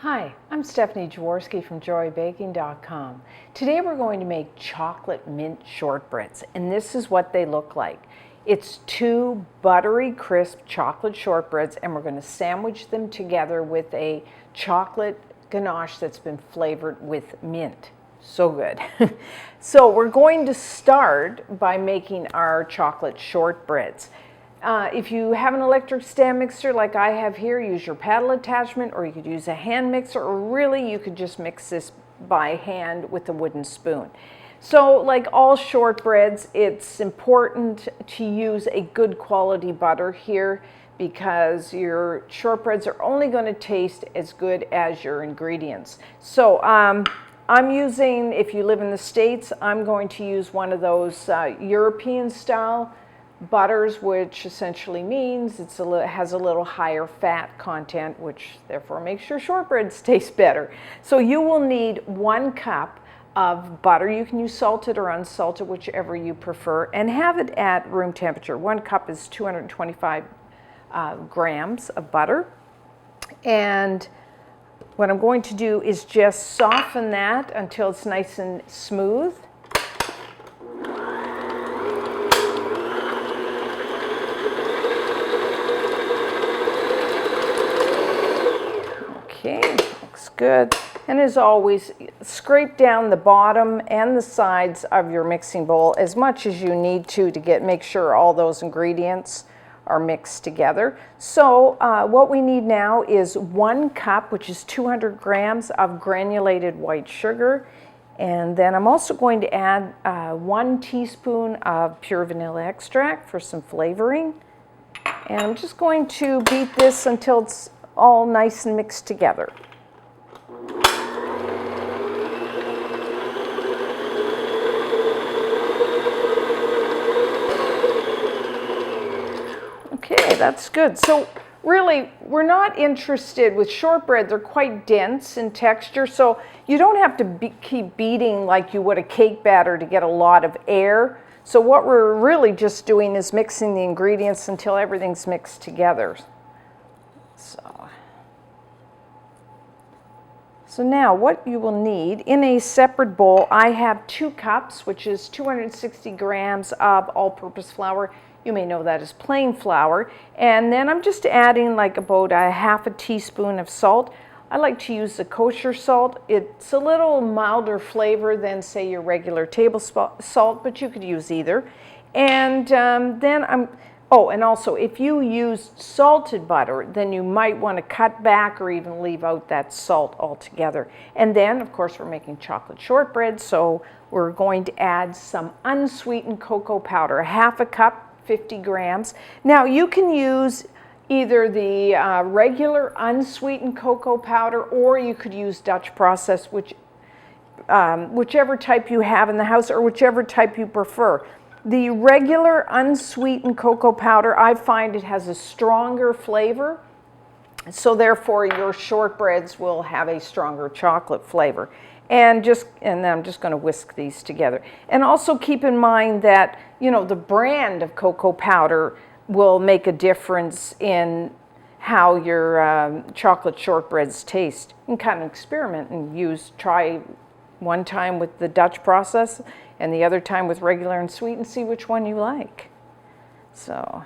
Hi, I'm Stephanie Jaworski from joybaking.com. Today we're going to make chocolate mint shortbreads, and this is what they look like. It's two buttery crisp chocolate shortbreads, and we're going to sandwich them together with a chocolate ganache that's been flavored with mint. So good. So we're going to start by making our chocolate shortbreads. If you have an electric stand mixer like I have here, use your paddle attachment, or you could use a hand mixer, or really you could just mix this by hand with a wooden spoon. So like all shortbreads, it's important to use a good quality butter here because your shortbreads are only going to taste as good as your ingredients. So I'm using, if you live in the States, I'm going to use one of those European style butters, which essentially means it has a little higher fat content, which therefore makes your shortbreads taste better. So you will need 1 cup of butter. You can use salted or unsalted, whichever you prefer, and have it at room temperature. 1 cup is 225 grams of butter. And what I'm going to do is just soften that until it's nice and smooth. Okay, looks good. And as always, scrape down the bottom and the sides of your mixing bowl as much as you need to make sure all those ingredients are mixed together. So what we need now is 1 cup, which is 200 grams of granulated white sugar. And then I'm also going to add 1 teaspoon of pure vanilla extract for some flavoring. And I'm just going to beat this until it's all nice and mixed together. Okay, that's good. So really, we're not interested with shortbread. They're quite dense in texture, so you don't have to keep beating like you would a cake batter to get a lot of air. So what we're really just doing is mixing the ingredients until everything's mixed together. So now what you will need, in a separate bowl, I have 2 cups, which is 260 grams of all-purpose flour. You may know that as plain flour. And then I'm just adding like about a half a teaspoon of salt. I like to use the kosher salt. It's a little milder flavor than, say, your regular table salt, but you could use either. And and also, if you use salted butter, then you might want to cut back or even leave out that salt altogether. And then, of course, we're making chocolate shortbread, so we're going to add some unsweetened cocoa powder, half a cup, 50 grams. Now, you can use either the regular unsweetened cocoa powder, or you could use Dutch process, whichever type you have in the house, or whichever type you prefer. The regular unsweetened cocoa powder, I find it has a stronger flavor, so therefore your shortbreads will have a stronger chocolate flavor. And then I'm just going to whisk these together. And also keep in mind that, you know, the brand of cocoa powder will make a difference in how your chocolate shortbreads taste. You can kind of experiment and try one time with the Dutch process and the other time with regular and sweet, and see which one you like. So,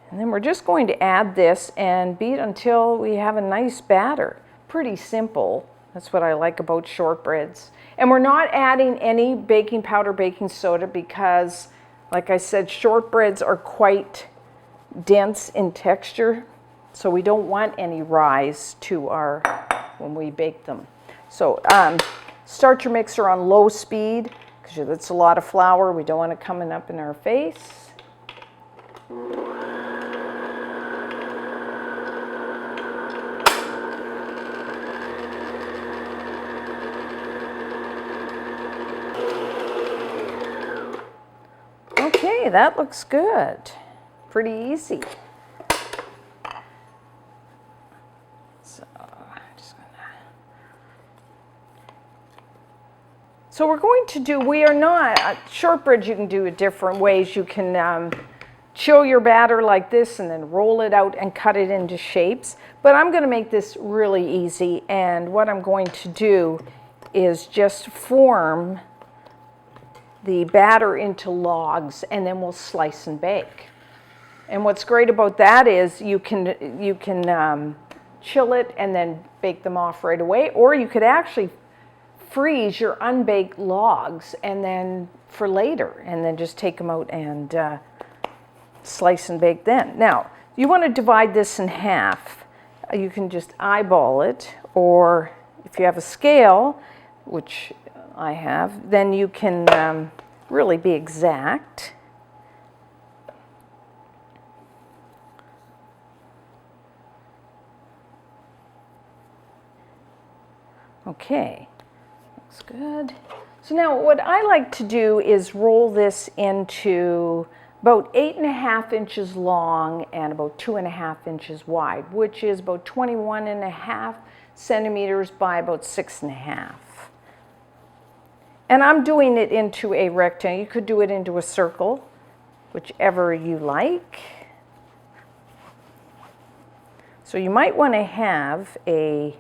and then we're just going to add this and beat until we have a nice batter. Pretty simple. That's what I like about shortbreads. And we're not adding any baking powder, baking soda, because, like I said, shortbreads are quite dense in texture, so we don't want any rise to when we bake them. So start your mixer on low speed, because that's a lot of flour. We don't want it coming up in our face. Okay, that looks good. Pretty easy. So we're going to do, we are not, shortbread you can do it different ways. You can chill your batter like this and then roll it out and cut it into shapes. But I'm going to make this really easy, and what I'm going to do is just form the batter into logs, and then we'll slice and bake. And what's great about that is you can chill it and then bake them off right away, or you could actually freeze your unbaked logs and then for later, and then just take them out and slice and bake then. Now, you want to divide this in half. You can just eyeball it, or if you have a scale, which I have, then you can really be exact. Okay, looks good. So now what I like to do is roll this into about 8.5 inches long and about 2.5 inches wide, which is about 21.5 centimeters by about 6.5. And I'm doing it into a rectangle. You could do it into a circle, whichever you like. So you might want to have a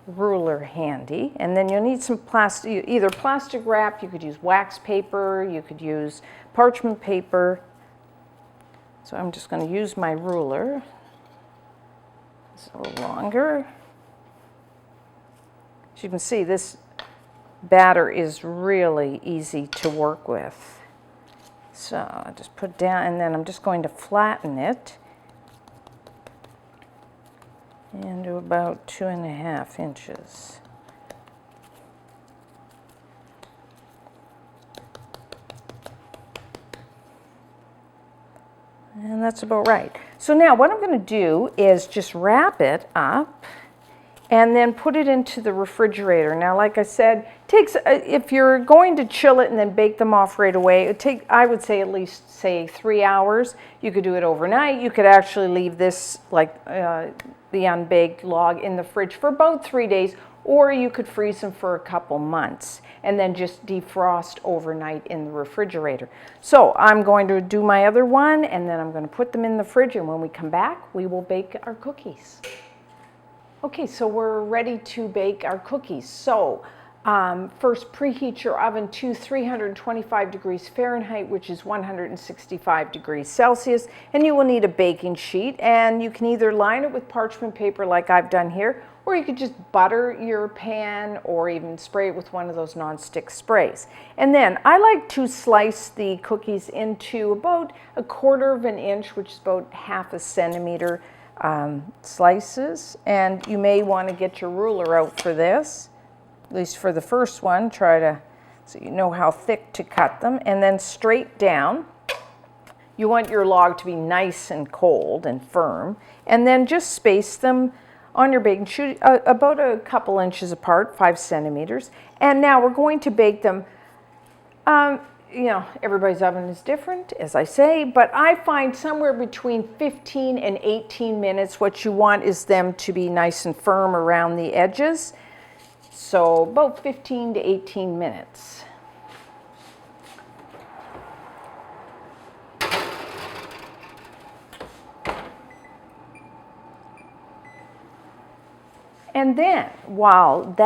ruler handy, and then you'll need some plastic, either plastic wrap, you could use wax paper, you could use parchment paper. So I'm just going to use my ruler. It's a little longer. As you can see, this batter is really easy to work with. So I just put it down, and then I'm just going to flatten it into about 2.5 inches. And that's about right. So now what I'm going to do is just wrap it up and then put it into the refrigerator. Now, like I said, takes if you're going to chill it and then bake them off right away, it take, I would say, at least, say, 3 hours. You could do it overnight. You could actually leave this, like the unbaked log, in the fridge for about 3 days, or you could freeze them for a couple months and then just defrost overnight in the refrigerator. So I'm going to do my other one, and then I'm going to put them in the fridge, and when we come back, we will bake our cookies. Okay, so we're ready to bake our cookies. So first, preheat your oven to 325 degrees Fahrenheit, which is 165 degrees Celsius, and you will need a baking sheet, and you can either line it with parchment paper like I've done here, or you could just butter your pan or even spray it with one of those non-stick sprays. And then I like to slice the cookies into about 1/4 inch, which is about 1/2 centimeter slices, and you may want to get your ruler out for this, at least for the first one. Try to, so you know how thick to cut them, and then straight down. You want your log to be nice and cold and firm, and then just space them on your baking sheet about a couple inches apart, 5 centimeters. And now we're going to bake them. You know, everybody's oven is different, as I say, but I find somewhere between 15 and 18 minutes. What you want is them to be nice and firm around the edges. So about 15 to 18 minutes. And then, while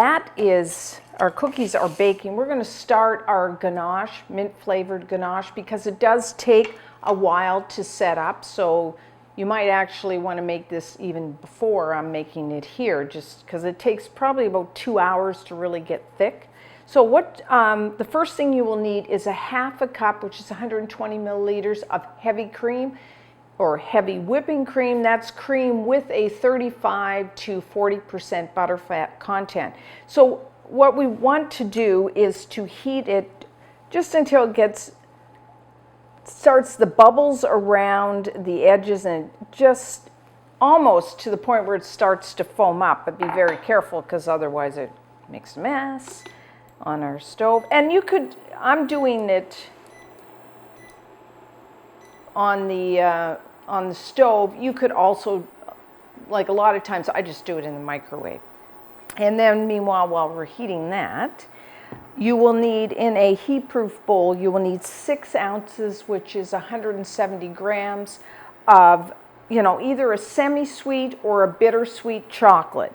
our cookies are baking, we're going to start our ganache, mint-flavored ganache, because it does take a while to set up. So you might actually want to make this even before I'm making it here, just because it takes probably about 2 hours to really get thick. So the first thing you will need is 1/2 cup, which is 120 milliliters of heavy cream, or heavy whipping cream. That's cream with a 35 to 40% butterfat content. So what we want to do is to heat it just until it starts the bubbles around the edges, and just almost to the point where it starts to foam up. But be very careful, because otherwise it makes a mess on our stove. And I'm doing it on the stove. You could also, like a lot of times, I just do it in the microwave. And then meanwhile, while we're heating that, You will need, in a heat-proof bowl, you will need 6 ounces, which is 170 grams of, either a semi-sweet or a bittersweet chocolate.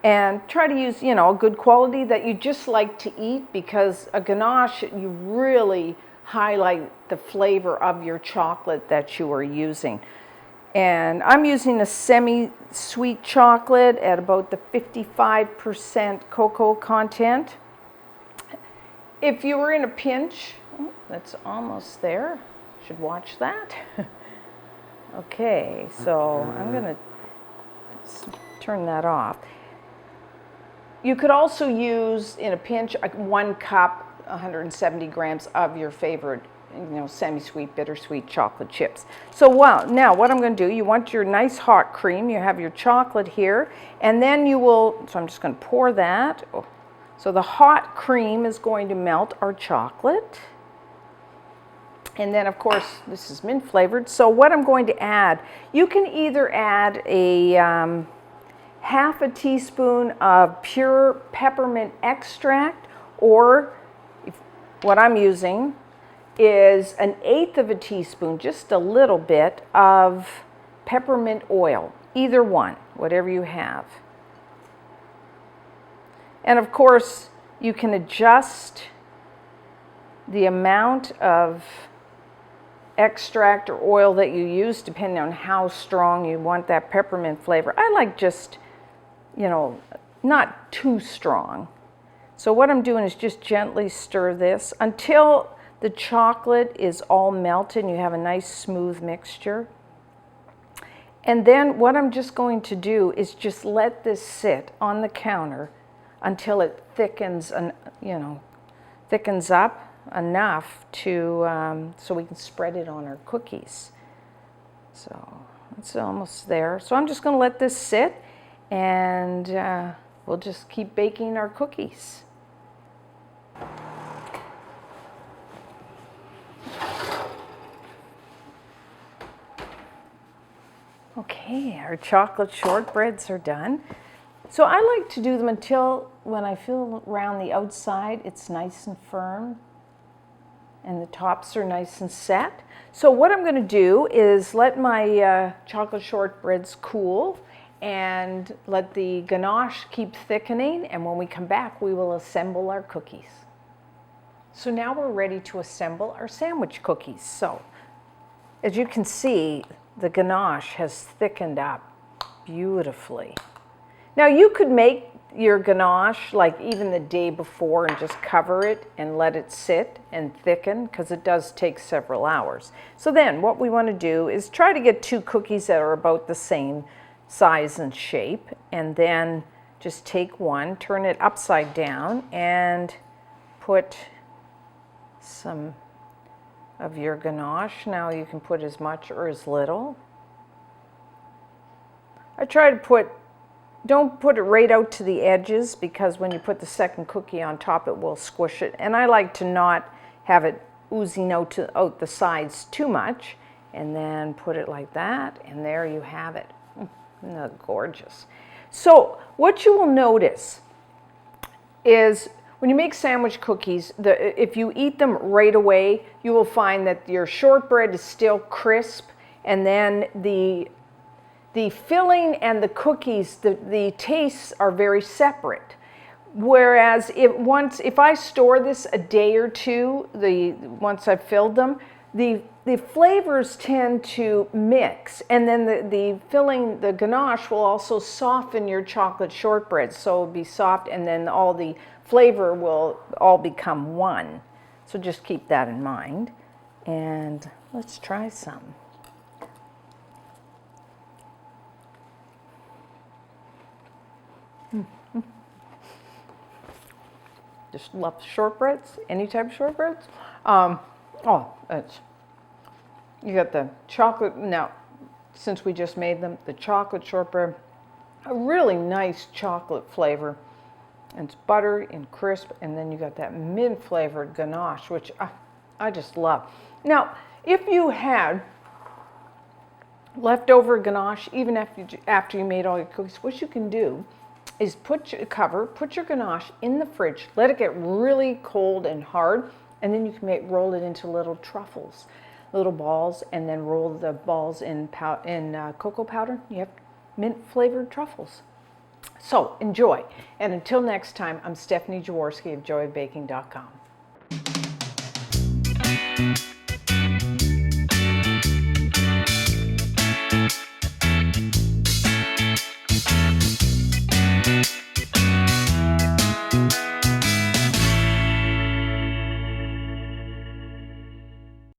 And try to use, a good quality that you just like to eat, because a ganache, you really highlight the flavor of your chocolate that you are using. And I'm using a semi-sweet chocolate at about the 55% cocoa content. If you were in a pinch, that's almost there. Should watch that. Okay, so I'm going to turn that off. You could also use, in a pinch, 1 cup, 170 grams of your favorite, semi-sweet, bittersweet chocolate chips. So now what I'm going to do, you want your nice hot cream. You have your chocolate here, and then you will, so I'm just going to pour that. So the hot cream is going to melt our chocolate. And then, of course, this is mint flavored. So what I'm going to add, you can either add a half a teaspoon of pure peppermint extract, or what I'm using is 1/8 of a teaspoon, just a little bit, of peppermint oil. Either one, whatever you have. And of course, you can adjust the amount of extract or oil that you use depending on how strong you want that peppermint flavor. I like just, not too strong. So what I'm doing is just gently stir this until the chocolate is all melted and you have a nice smooth mixture. And then what I'm just going to do is just let this sit on the counter until it thickens, thickens up enough to so we can spread it on our cookies. So it's almost there. So I'm just going to let this sit, and we'll just keep baking our cookies. Okay, our chocolate shortbreads are done. So I like to do them until, when I feel around the outside, it's nice and firm and the tops are nice and set. So what I'm going to do is let my chocolate shortbreads cool and let the ganache keep thickening, and when we come back we will assemble our cookies. So now we're ready to assemble our sandwich cookies. So as you can see, the ganache has thickened up beautifully. Now you could make your ganache like even the day before and just cover it and let it sit and thicken, because it does take several hours. So then what we want to do is try to get 2 cookies that are about the same size and shape, and then just take one, turn it upside down, and put some of your ganache. Now you can put as much or as little. I try to don't put it right out to the edges, because when you put the second cookie on top it will squish it, and I like to not have it oozing out the sides too much. And then put it like that, and there you have it. Isn't that gorgeous? So what you will notice is when you make sandwich cookies, if you eat them right away, you will find that your shortbread is still crisp, and then the filling and the cookies, the tastes are very separate. Whereas if I store this a day or two, once I've filled them, the flavors tend to mix, and then the filling, the ganache, will also soften your chocolate shortbread, so it'll be soft, and then all the flavor will all become one. So just keep that in mind, and let's try some. Just love shortbreads, any type of shortbreads. You got the chocolate, now since we just made them, the chocolate shortbread, a really nice chocolate flavor. And it's buttery and crisp, and then you got that mint flavored ganache, which I just love. Now, if you had leftover ganache, even after you made all your cookies, what you can do is put your ganache in the fridge, let it get really cold and hard, and then you can roll it into little truffles, little balls, and then roll the balls in cocoa powder. You have mint flavored truffles. So enjoy. And until next time, I'm Stephanie Jaworski of joyofbaking.com.